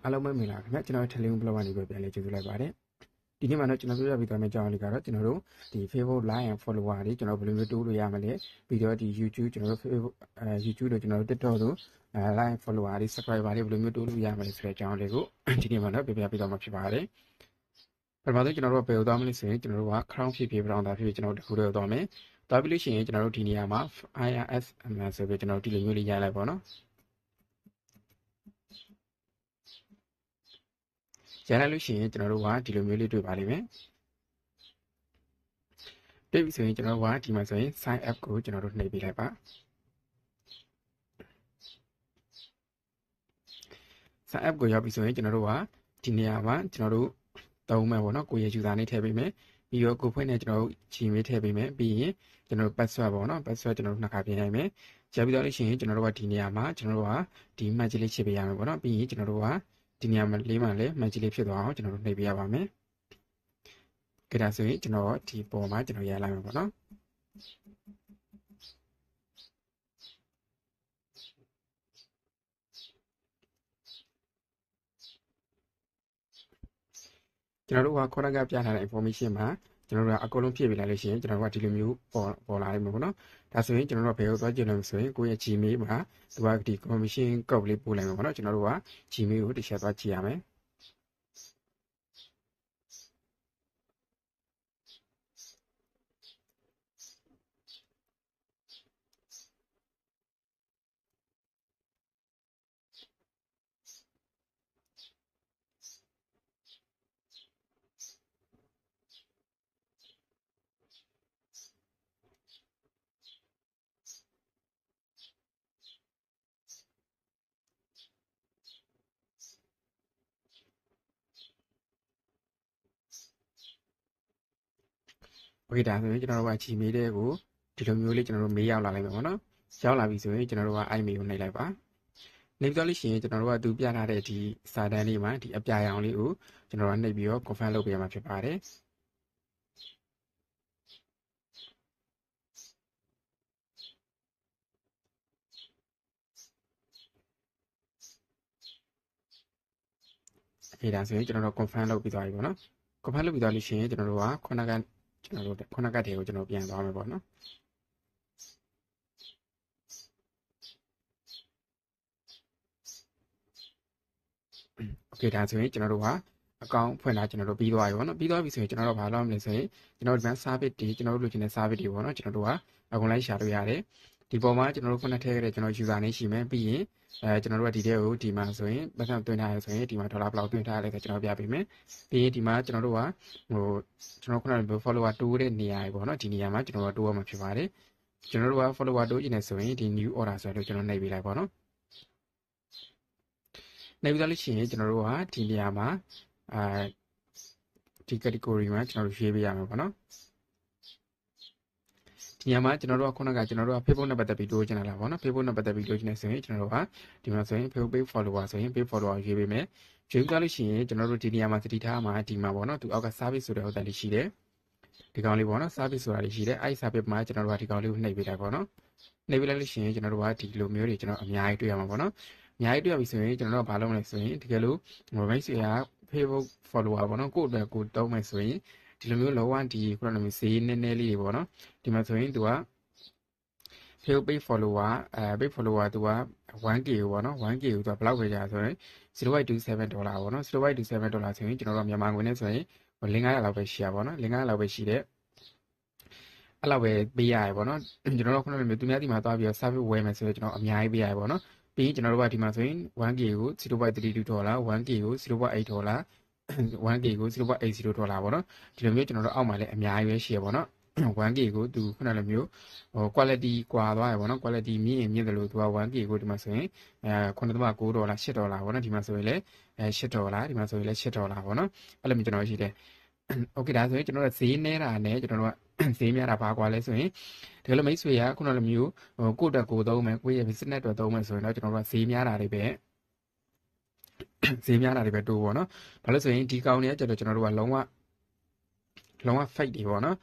အားလုံးပဲမင်္ဂလာခင်ဗျကျွန်တော်ထလင်းဘလော့ကနေပဲပြန်လဲကြိုဆိုလိုက်ပါတယ်ဒီနေ့မှာတော့ကျွန်တော်ပြောပြပေးသွားမယ့်အကြောင်းလေးကတော့ကျွန်တော်တို့ဒီ Facebook Like and Follower တွေကျွန်တော်ဘယ်လိုမျိုးတိုးလို့ရမလဲပြီးတော့ဒီ YouTube ကျွန်တော်တို့ Facebook YouTube တို့ကျွန်တော်တို့ TikTok တို့Like and Follower တွေ Subscriber တွေဘယ်လိုမျိုးတိုးလို့ရမလဲဆိုတဲ့အကြောင်းလေးကိုဒီနေ့မှာတော့ပြောပြပေးသွားမှာဖြစ်ပါတယ်ပထမဆုံးကျွန်တော်တို့ကဘယ်လိုသွားမလဲဆိုရင်ကျွန်တော်တို့က Crown ဖြစ်ဖြစ် Brown တာဖြစ်ဖြစ်ကျွန်တော်တို့တခုတည်းသွားမယ်သွားပြီးလို့ရှိရင်ကျွန်တော်တို့ဒီနေရာမှာ IRS ဆိုပြီးကျွန်တော်တို့ဒီလိုမျိုးလေးရလိုက်ပါတော့ရလိုက်လို့ရှိရင်ကျွန်တော်တို့ကဒီလိုမျိုးလေးတွေ့ပါလိမ့်မယ်တွေ့ပြီဆိုရင်ကျွန်တော်တို့ကဒီမှာဆိုရင် sign up ကိုကျွန်တော်တို့နှိပ်ပေးလိုက်ပါ sign up ကိုရောက်ပြီဆိုရင်ကျွန်တော်တို့ကဒီနေရာမှာကျွန်တော်တို့သုံးမယ်ပေါ့နော်ကိုယ့်ရဲ့ user နဲ့ထည့်ပေးမယ်ပြီးတော့ကိုယ်ဖွင့်နဲ့ကျွန်တော်တို့ Gmail ထည့်ပေးမယ်ပြီးရင်ကျွန်တော်တို့ password ပေါ့နော် password ကျွန်တော်တို့နှစ်ခါပြင်လိုက်မယ်ကြာပြီးတော့လို့ရှိရင်ကျွန်တော်တို့ကဒီနေရာမှာကျွန်တော်တို့ကဒီမှတ်ကြီးလေးချစ်ပေးရမယ်ပေါ့နော်ပြီးရင်ကျွန်တော်တို့ကဒီနေရာမှာလေးမှလည်းမှတ်ကြီးလေးဖြစ်သွားအောင်ကျွန်တော်တို့နှိပ်ပေးရပါမယ်။ကြဒါဆိုရင်ကျွန်တော်ဒီပေါ်မှာကျွန်တော်ရလိုက်မှာပေါ့နော်။ကျွန်တော်တို့ကခေါင်းကပြထားတဲ့ information မှာကျွန်တော်တို့ကအကုန်လုံးဖြည့်ပေးလိုက်လို့ရှိရင်ကျွန်တော်တို့ကဒီလိုမျိုးပေါ်လာလိမ့်မယ်ပေါ့နော်။ဒါဆိုရင်ကျွန်တော်တို့ကဘယ်ကိုသွားကြည့်လို့ဆိုရင်ကိုယ့်ရဲ့ Gmail မှာသူကဒီ confirmation code လေးပို့လိုက်မှာပေါ့နော်။ကျွန်တော်တို့က Gmail ကိုတစ်ချက်သွားကြည့်ရမယ်။โอเคဒါဆိုရင်ကျွန်တော်တို့က Gmail တဲ့ကိုဒီလိုမျိုးလေးကျွန်တော်တို့မေးရောက်လာလိုက်မယ်ပေါ့နော်ရောက်လာပြီဆိုရင်ကျွန်တော်တို့က email ကိုနှိပ်လိုက်ပါနှိပ်သွားလို့ရှိရင်ကျွန်တော်တို့ကသူပြထားတဲ့ဒီစာတန်းလေးမှာဒီအပြာရောင်လေးကိုကျွန်တော်တို့ကနှိပ်ပြီးတော့ confirm လုပ်ပေးရမှာဖြစ်ပါတယ်โอเคဒါဆိုရင်ကျွန်တော်တို့ confirm လုပ်ပြီးသွားပြီပေါ့နော် confirm လုပ်ပြီးသွားလို့ရှိရင်ကျွန်တော်တို့ကခုနကကျွန်တော်တို့ခုနကတည်းကိုကျွန်တော်ပြန်သွားမယ်ပေါ့နော်โอเคဒါဆိုရင်ကျွန်တော်တို့ကအကောင့်ဖွင့်လာကျွန်တော်တို့ပြီးသွားပြီပေါ့နော်ပြီးသွားပြီဆိုရင်ကျွန်တော်တို့ဘာလုပ်မလဲဆိုရင်ကျွန်တော်တို့ဒီမှာ service တွေကျွန်တော်တို့လိုချင်တဲ့ service တွေပေါ့နော်ကျွန်တော်တို့ကအကုန်လိုက်ရှာလို့ရတယ်ဒီပေါ်မှာကျွန်တော်တို့ခုနထည့်ခဲ့တဲ့ကျွန်တော် user name ရှိမယ်ပြီးရင်ကျွန်တော်တို့ကဒီတဲ့ကိုဒီမှာဆိုရင်ပတ်စံသွင်းထားရဆိုရင်ဒီမှာဒေါ်လာဘယ်လောက်သွင်းထားရလဲဆိုကျွန်တော်ပြပေးမယ်ပြီးရင်ဒီမှာကျွန်တော်တို့ကကျွန်တော်ခုနက follower တိုးတဲ့နေရာပေါ့နော်ဒီနေရာမှာကျွန်တော်တို့တိုးရမှာဖြစ်ပါတယ်ကျွန်တော်တို့က follower တိုးချင်တယ်ဆိုရင်ဒီ new order ဆိုတော့ကျွန်တော်နှိပ်ပေးလိုက်ပါတော့နှိပ်ပြီးသားလို့ရှိရင်ကျွန်တော်တို့ကဒီနေရာမှာဒီ category မှာကျွန်တော်တို့ရွေးပေးရမှာပေါ့နော်ဒီနေရာမှာကျွန်တော်တို့ကခုနကကျွန်တော်တို့က Facebook နဲ့ပတ်သက်ပြီးတိုးချင်တာလားပေါ့နော် Facebook နဲ့ပတ်သက်ပြီးတိုးချင်နေဆိုရင်ကျွန်တော်တို့ကဒီမှာဆိုရင် Facebook page follower ဆိုရင် page follower ရွေးပေးမယ်ရွေးပြီးသားလို့ရှိရင်ကျွန်တော်တို့ဒီနေရာမှာသတိထားမှာဒီမှာပေါ့နော်သူအောက်က service ဆိုတဲ့ဟိုတန်းလေးရှိတယ်ဒီကောင်လေးပေါ့နော် service ဆိုတာလေးရှိတယ်အဲ့ဒီ service မှာကျွန်တော်တို့ကဒီကောင်လေးကိုနှိပ်ပေးလိုက်ပေါ့နော်နှိပ်ပေးလိုက်လို့ရှိရင်ကျွန်တော်တို့ကဒီလိုမျိုးတွေကျွန်တော်အများကြီးတွေ့ရမှာပေါ့နော်အများကြီးတွေ့ရပြီဆိုရင်ကျွန်တော်တို့ကဘာလုပ်မလဲဆိုရင်တကယ်လို့ မိတ်ဆွေက Facebook follower ပေါ့နော်ကိုယ့်အတွက်ကိုတုံးမယ်ဆိုရင်ဒီလိုမျိုးလောကဒီခုနကမျိုးဈေးနည်းနည်းလေးတွေပေါ့နော်ဒီမှာဆိုရင်သူက Facebook page follower page follower သူက 1k ကိုပေါ့နော် 1k ကိုသူကဘယ်လောက်ပဲကြာဆိုရင်$0.27ပေါ့နော်$0.27ဆိုရင်ကျွန်တော်တို့မြန်မာငွေနဲ့ဆိုရင်500လောက်ပဲရှိရပါတော့500လောက်ပဲရှိတဲ့အဲ့လောက်ပဲပေးရရပေါ့နော်ကျွန်တော်တို့ခုနကမျိုးသူများဒီမှာသွားပြီးတော့ service ဝယ်မယ်ဆိုရင်ကျွန်တော်အများကြီးပေးရရပေါ့နော်ပြီးရင်ကျွန်တော်တို့ကဒီမှာဆိုရင် 1k ကို$0.32 1k ကို$0.8 1k ကို$0.80ပေါ့နော်ဒီလိုမျိုးကျွန်တော်တို့အောက်မှာလည်းအများကြီးပဲရှိရပေါ့နော် 1k ကိုသူခုနလိုမျိုးquality ကွာသွားရပေါ့နော် quality မြင့်ရင်မြင့်တယ်လို့သူက 1k ကိုဒီမှာဆိုရင်$9.9 $8ပေါ့နော်ဒီမှာဆိုရင်လည်း$8ဒီမှာဆိုရင်လည်း$8ပေါ့နော်အဲ့လိုမျိုးကျွန်တော်ရှိတယ်โอเคဒါဆိုရင်ကျွန်တော်တို့ဈေးနဲတာနဲ့ကျွန်တော်တို့ကဈေးများတာဘာကွာလဲဆိုရင်ဒီလိုမိတ်ဆွေကခုနလိုမျိုးကိုယ့်အတွက်ကိုသုံးမယ်ကိုယ့်ရဲ့ business အတွက်သုံးမယ်ဆိုရင်တော့ကျွန်တော်တို့ကဈေးများတာတွေပဲဈေးများတာတွေပဲတိုးပေါ့နော်ဘာလို့ဆိုရင်ဒီကောင်တွေကကျွန်တော်တို့ကလုံးဝ fake တွေပေါ့နော်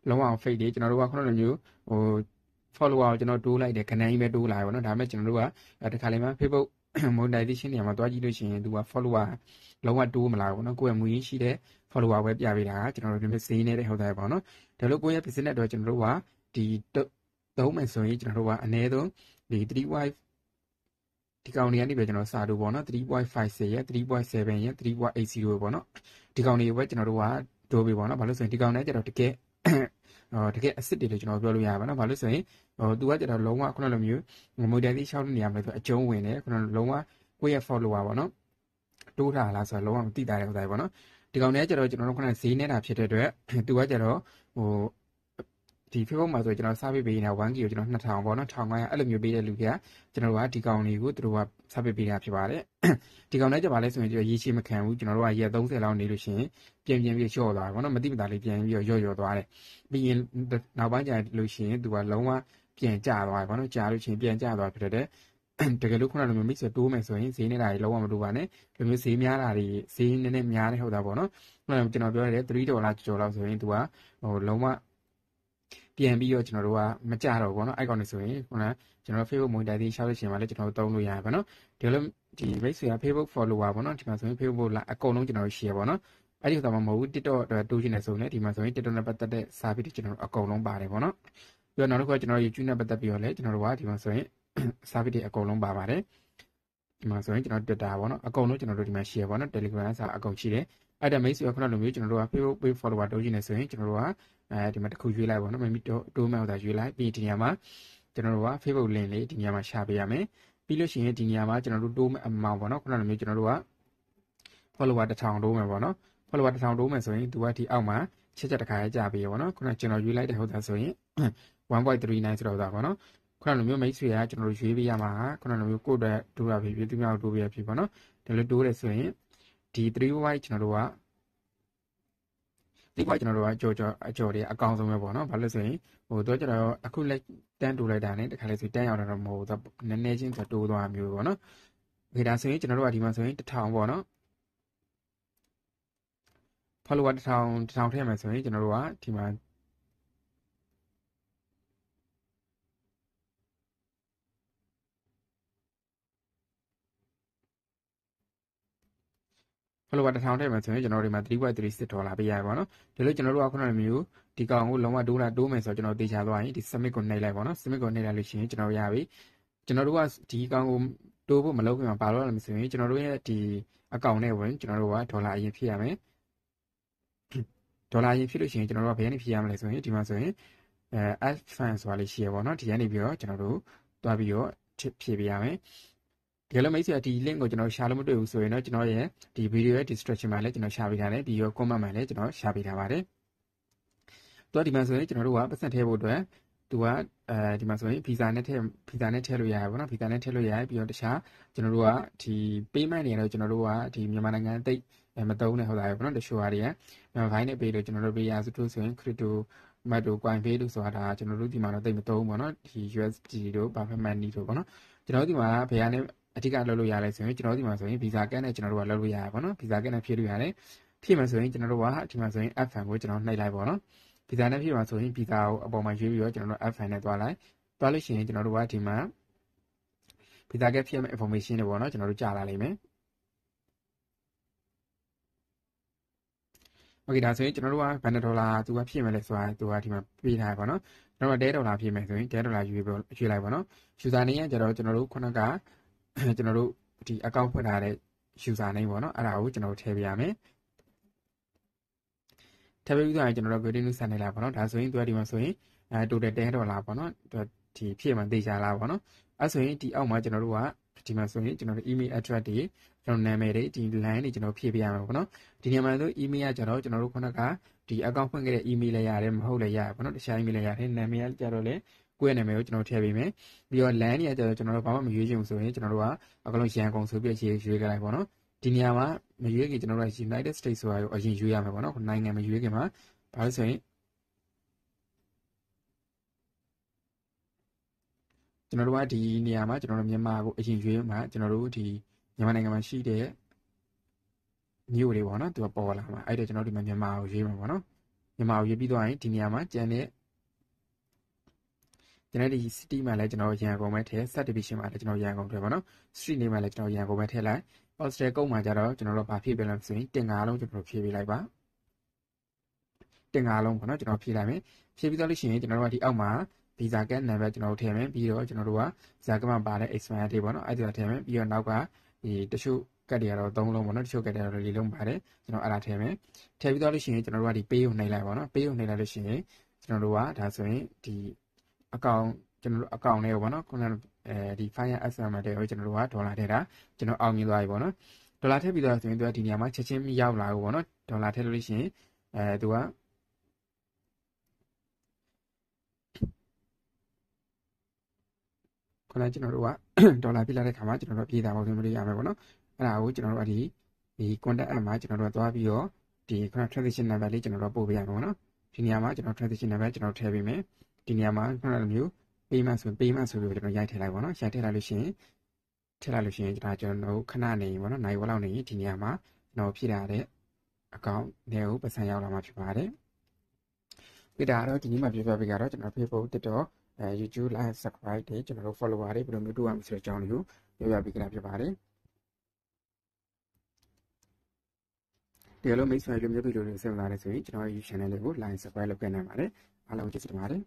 လုံးဝ fake တွေကျွန်တော်တို့ကခုနလိုမျိုး follower ကျွန်တော်တိုးလိုက်တယ်ခဏကြီးပဲတိုးလာပါတော့ဒါပေမဲ့ကျွန်တော်တို့ကတခါလေမှ Facebook monetization နေရာမှာတွားကြည့်လို့ရှိရင်သူက follower လုံးဝတိုးမလာဘူးเนาะကိုယ့်ရဲ့မူရင်းရှိတဲ့ follower ပဲပြပေးတာကျွန်တော်တို့ဒီဈေးနေတဲ့ဟုတ်တယ်ပေါ့နော်ဒါလို့ကိုယ့်ရဲ့ business တော့ကျွန်တော်တို့ကဒီသုံးမယ်ဆိုရင်ကျွန်တော်တို့ကအနည်းဆုံးဒီ 3y ဒီကောင်တွေကနေပဲကျွန်တော်စာတို့ပေါ့နော် 3.50 ရဲ့ 3.7 ရဲ့ 3.80 ပေါ့နော်ဒီကောင်တွေပဲကျွန်တော်တို့ကဒိုးပေးပေါ့နော်ဘာလို့ဆိုရင်ဒီကောင်တွေကျတော့တကယ်တကယ်အစ်စ်တွေလို့ကျွန်တော်ပြောလို့ရပါတော့ဘာလို့ဆိုရင်သူကကျတော့လုံးဝခုနလိုမျိုး monetization ရှောက်နေရမှာဆိုအကျုံးဝင်တယ်ခုနလုံးဝကိုယ့်ရဲ့ follower ပေါ့နော်တိုးထားလားဆိုတော့လုံးဝမသိတာတဲ့ဥစ္စာပေါ့နော်ဒီကောင်တွေကကျတော့ကျွန်တော်တို့ခုနဈေးနေတာဖြစ်တဲ့အတွက်သူကကျတော့ဒီ Facebook မှာဆိုကျွန်တော်စပေးပေးနေတာ 1K ကိုကျွန်တော်2000ပေါ့နော်1500အဲ့လိုမျိုးပေးတဲ့လူတွေကကျွန်တော်တို့ကဒီကောင်တွေကိုသူတို့ကစပေးပေးတာဖြစ်ပါတယ်ဒီကောင်နဲ့ကြပါလဲဆိုရင်ရေရှည်မခံဘူးကျွန်တော်တို့ကရက်30လောက်နေလို့ရှိရင်ပြန်ပြီးလျှော့သွားတယ်ပေါ့နော်မတိမတာလေးပြန်ပြီးရော့သွားတယ်ပြီးရင်နောက်ပိုင်းကျရင်လို့ရှိရင်သူကလုံးဝပြန်ကျသွားတယ်ပေါ့နော်ကြာလို့ရှိရင်ပြန်ကျသွားဖြစ်တဲ့တကယ်လို့ခုနကလိုမျိုးမိတ်ဆွေတိုးမယ်ဆိုရင်ဈေးနေတာတွေလုံးဝမတိုးပါနဲ့ဒီမျိုးဈေးများတာတွေဈေးနည်းနည်းများနေဟုတ်တာပေါ့နော်ခုနကကျွန်တော်ပြောရတယ်$3ကျော်လောက်ဆိုရင်သူကလုံးဝပြန်ပြီးတော့ကျွန်တော်တို့ကမကြတော့ဘူးเนาะအဲ့ကောင်နေဆိုရင်ခုနကျွန်တော် Facebook monetization ရှောက်လို့ရှိရင်လည်းကျွန်တော်တို့သုံးလို့ရတယ်ပေါ့နော်ဒီလိုဒီ base က Facebook follower ပေါ့နော်ဒီမှာဆိုရင် Facebook လာအကုန်လုံးကျွန်တော်တို့ share ပေါ့နော်အဲ့ဒီဥစ္စာမှမဟုတ်ဘူး TikTok အတွက်တိုးချင်တယ်ဆိုရင်ဒီမှာဆိုရင် TikTok နဲ့ပတ်သက်တဲ့ service တွေကျွန်တော်တို့အကုန်လုံးပါတယ်ပေါ့နော်ပြီးတော့နောက်တစ်ခုကကျွန်တော် YouTube နဲ့ပတ်သက်ပြီးတော့လည်းကျွန်တော်တို့ကဒီမှာဆိုရင် service တွေအကုန်လုံးပါပါတယ်ဒီမှာဆိုရင်ကျွန်တော် Twitter ပေါ့နော်အကုန်လုံးကျွန်တော်တို့ဒီမှာ share ပေါ့နော် Telegram စာအကုန်ရှိတယ်အဲ့ဒါ main ဆိုခုနလိုမျိုးကျွန်တော်တို့က Facebook page follower တိုးချင်တယ်ဆိုရင်ကျွန်တော်တို့ကဒီမှာတစ်ခုရွေးလိုက်ပေါ့နော်မမီတိုးမဲ့ဥစ္စာရွေးလိုက်ပြီးဒီနေရာမှာကျွန်တော်တို့က Facebook link လေးဒီနေရာမှာရှာပေးရမယ်ပြီးလို့ရှိရင်ဒီနေရာမှာကျွန်တော်တို့တိုးမဲ့ amount ပေါ့နော်ခုနလိုမျိုးကျွန်တော်တို့က follower 1000တိုးမယ်ပေါ့နော် follower 1000တိုးမယ်ဆိုရင်သူကဒီအောက်မှာချက်တစ်ခါကြာပေးရပေါ့နော်ခုနကျွန်တော်ရွေးလိုက်တဲ့ဟုတ်တာဆိုရင် 1.39 ဆိုတော့ဒါပေါ့နော်ခုနလိုမျိုးမိတ်ဆွေကကျွန်တော်တို့ရွေးပေးရမှာခုနလိုမျိုးကိုယ့်အတွက်တိုးတာဖြစ်ဖြစ်သူများတိုးပေးရဖြစ်ပေါ့နော်ဒါလိုတိုးတယ်ဆိုရင်ဒီ 3y ကျွန်တော်တို့ကဒီကကျွန်တော်တို့ကကြော်တွေအကောင်ဆုံးပဲပေါ့နော်ဘာလို့ဆိုရင်တော့ကျွန်တော်အခုလက်တန်းတိုးလိုက်တာနဲ့တခါလေဆိုတန်းရောက်တာတော့မဟုတ်ဘူးနည်းနည်းချင်းဆိုတိုးသွားမျိုးပေါ့နော်ခေဒါဆိုရင်ကျွန်တော်တို့ကဒီမှာဆိုရင်1000ပေါ့နော် follower 1000ထည့်မယ်ဆိုရင်ကျွန်တော်တို့ကဒီမှာfollower 1000ထည့်မယ်ဆိုရင်ကျွန်တော်တို့ဒီမှာ$3.36ပေးရပါတော့ဒီလိုကျွန်တော်တို့ကခုနကမျိုးဒီကောင်ကိုလုံးဝတိုးမယ်ဆိုတော့ကျွန်တော်တေချာသွားရင်ဒီ submit ကိုနှိပ်လိုက်ပါတော့ submit ကိုနှိပ်လိုက်လို့ရှိရင်ကျွန်တော်ရပြီကျွန်တော်တို့ကဒီကောင်ကိုတိုးဖို့မလုပ်ခင်မှာဘာလို့လဲမဆိုရင်ကျွန်တော်တို့ရဲ့ဒီအကောင့်နဲ့ဝင်ကျွန်တော်တို့ကဒေါ်လာအရင်ဖြည့်ရမယ်ဒေါ်လာရင်ဖြစ်လို့ရှိရင်ကျွန်တော်တို့ကဘယ်ကနေဖြည့်ရမလဲဆိုရင်ဒီမှာဆိုရင်add fund ဆိုတာလေးရှိရပါတော့ဒီကနေပြီးတော့ကျွန်တော်တို့တွားပြီးတော့ဖြည့်ပေးရမယ်ဒီလိုမိတ်ဆွေဒီ link ကိုကျွန်တော်ရှာလို့မတွေ့ဘူးဆိုရင်တော့ကျွန်တော်ရဲ့ဒီ video ရဲ့ description မှာလည်းကျွန်တော်ရှာပေးထားတယ်ပြီးတော့ comment မှာလည်းကျွန်တော်ရှာပေးထားပါတယ်တော့ဒီမှာဆိုရင်ကျွန်တော်တို့ကပတ်စံထည့်ဖို့အတွက်သူကဒီမှာဆိုရင် visa နဲ့ထည့်လို့ရတယ်ပေါ့နော် visa နဲ့ထည့်လို့ရတယ်ပြီးတော့တခြားကျွန်တော်တို့ကဒီ payment တွေတော့ကျွန်တော်တို့ကဒီမြန်မာနိုင်ငံအသိမတုံးနဲ့ဟုတ်တာပဲပေါ့နော်တချို့ဟာတွေကဘိုင်းနဲ့ပေးလို့ကျွန်တော်တို့ပေးရဆိုလို့ဆိုရင် crypto micro coin pay လို့ဆိုတာဒါကျွန်တော်တို့ဒီမှာတော့သိမတုံးပေါ့နော်ဒီ USD တို့ Buffer money တို့ပေါ့နော်ကျွန်တော်တို့ဒီမှာဘယ်ကနေအဓိကလုပ်လို့ရလဲဆိုရင်ကျွန်တော်တို့ဒီမှာဆိုရင် visa ကတ်နဲ့ကျွန်တော်တို့ကလုပ်လို့ရတယ်ပေါ့နော် visa ကတ်နဲ့ဖြည့်လို့ရတယ်ဖြည့်မယ်ဆိုရင်ကျွန်တော်တို့ကဒီမှာဆိုရင် F1 ကိုကျွန်တော်နှိပ်လိုက်ပေါ့နော် visa နဲ့ဖြည့်မှာဆိုရင် visa ကိုအပေါ်မှာရွေးပြီးတော့ကျွန်တော်တို့ F1 နဲ့တွားလိုက်လို့ရှိရင်ကျွန်တော်တို့ကဒီမှာ visa ကတ်ဖြည့်မဲ့ information တွေပေါ့နော်ကျွန်တော်တို့ကြာလာလိမ့်မယ်โอเคဒါဆိုရင်ကျွန်တော်တို့ကဘယ်နှဒေါ်လာသူကဖြည့်မယ်လဲဆိုတာသူကဒီမှာပေးထားပါတော့ကျွန်တော်$10ဖြည့်မယ်ဆိုရင်$10ရွေးလိုက်ပါတော့ user name ကကျတော့ကျွန်တော်တို့ခုနကကျွန်တော်တို့ဒီ account ဖွင့်ထားတဲ့ user name ပေါ့နော်အဲ့ဒါကိုကျွန်တော်တို့ထည့်ပေးရမယ်ထည့်ပေးပြီးတော့ကျွန်တော်တို့ continue ဆက်နေလိုက်ပါတော့ဒါဆိုရင်သူကဒီမှာဆိုရင်total $10ပေါ့နော်ဒီဖြည့်မှသိကြလားပေါ့နော်အဲ့ဆိုရင်ဒီအောက်မှာကျွန်တော်တို့ကဒီမှာဆိုရင်ကျွန်တော်တို့ email address တွေကျွန်တော်နာမည်တွေဒီ line တွေကျွန်တော်ဖြည့်ပေးရမှာပေါ့နော်ဒီနေရာမှာဆို email ကကျတော့ကျွန်တော်တို့ခုနကဒီ account ဖွင့်ခဲ့တဲ့ email လည်းရတယ်မဟုတ်လည်းရတယ်ပေါ့နော်တခြား email လည်းရတယ်နာမည်ကကျတော့လေကိုယ့်ရဲ့နာမည်ကိုကျွန်တော်ထည့်ပေးမယ်ပြီးတော့ line တွေကကျတော့ကျွန်တော်တို့ဘာမှမရွေးချင်ဘူးဆိုရင်ကျွန်တော်တို့ကအကလုံးရန်ကုန်ဆိုပြီးရွေးခဲ့လိုက်ပေါ့နော်ဒီနေရာမှာမရွေးခင်ကျွန်တော်တို့က United States ဆိုတာကိုအရင်ရွေးရမှာပေါ့နော်နိုင်ငံမရွေးခင်မှာဘာလို့ဆိုရင်ကျွန်တော်တို့ကဒီနေရာမှာကျွန်တော်တို့မြန်မာကိုအရင်ရွေးမှာကျွန်တော်တို့ဒီမြန်မာနိုင်ငံမှာရှိတဲ့မြို့တွေပေါ့နော်သူကပေါ်လာမှာအဲ့ဒါကျွန်တော်ဒီမှာမြန်မာကိုရွေးမှာပေါ့နော်မြန်မာကိုရွေးပြီးတော့ရင်ဒီနေရာမှာကျန်တဲ့ ကျွန်တော်ဒီ city မှာလည်းကျွန်တော်ရန်ကုန်ပဲထည့် subdivision မှာလည်းကျွန်တော်ရန်ကုန်ထည့်ပါနော် street name မှာလည်းကျွန်တော်ရန်ကုန်ပဲထည့်လိုက် postal code မှာကျတော့ကျွန်တော်တို့ဘာဖြည့်ပေးလဲဆိုရင်တင်5လုံးကျွန်တော်ဖြည့်ပေးလိုက်ပါတင်5လုံးပေါ့နော်ကျွန်တော်ဖြည့်လိုက်မယ်ဖြည့်ပြီးတော့လို့ရှိရင်ကျွန်တော်တို့ကဒီအောက်မှာ visa card number ကျွန်တော်တို့ထည့်မယ်ပြီးတော့ကျွန်တော်တို့က visa card မှာပါတဲ့ expire date ပေါ့နော်အဲ့ဒါထည့်မယ်ပြီးတော့နောက်ကဒီတချို့ကတ်တွေကတော့3လုံးပေါ့နော်တချို့ကတ်တွေကတော့4လုံးပါတယ်ကျွန်တော်အဲ့ဒါထည့်မယ်ထည့်ပြီးတော့လို့ရှိရင်ကျွန်တော်တို့ကဒီ pay ကိုနှိပ်လိုက်ပါတော့ pay ကိုနှိပ်လိုက်လို့ရှိရင်ကျွန်တော်တို့ကဒါဆိုရင်ဒီ account ကျွန်တော်တို့ account လေးပေါ့နော်ခုနဒီ fire SM တဲ့ကိုကျွန်တော်တို့ကဒေါ်လာထည့်တာကျွန်တော်အောင်မြင်သွားပြီပေါ့နော်ဒေါ်လာထည့်ပြီးတော့ဆိုရင်သူကဒီနေရာမှာချက်ချင်းရောက်လာဘူးပေါ့နော်ဒေါ်လာထည့်လို့ရှိရင်သူကခုနကျွန်တော်တို့ကဒေါ်လာပြလာတဲ့ခါမှာကျွန်တော်တို့ပြည်သားပေါင်းစုံမလေးရမယ်ပေါ့နော်အဲ့ဒါကိုကျွန်တော်တို့ဒီ contact app မှာကျွန်တော်တို့သွားပြီးတော့ဒီခုန transaction number လေးကျွန်တော်တို့ပို့ပေးရမယ်ပေါ့နော်ဒီနေရာမှာကျွန်တော် transaction number ကျွန်တော်ထည့်ပေးမယ်ဒီနေရာမှာခုနလိုမျိုး payment ဆိုပြီးတော့ကျွန်တော်ရိုက်ထည့်လိုက်ပါတော့ရိုက်ထည့်လိုက်လို့ရှိရင်ထည့်လိုက်လို့ရှိရင်ကျွန်တော်တို့ခဏနေပေါ့နော်နိုင်ဝက်လောက်နေဒီနေရာမှာကျွန်တော်ဖြည့်ထားတဲ့ account တွေကိုပတ်စံရောက်လာမှာဖြစ်ပါတယ်ဒီဒါတော့ဒီနေ့မှာပြောပြပေးကြတော့ကျွန်တော် Facebook TikTok YouTube like subscribe တွေကျွန်တော်တို့ follower တွေဘယ်လိုမျိုးတူရမလဲဆိုတဲ့အကြောင်းလေးကိုပြောပြပေးကြတာဖြစ်ပါတယ်ဒီလိုမိတ်ဆွေတို့မျိုးတွေလိုစိတ်ဝင်စားတယ်ဆိုရင်ကျွန်တော်ရဲ့ YouTube channel လေးကို like subscribe လုပ်ခဲ့နိုင်ပါတယ်အားလုံးကျေးဇူးတင်ပါတယ်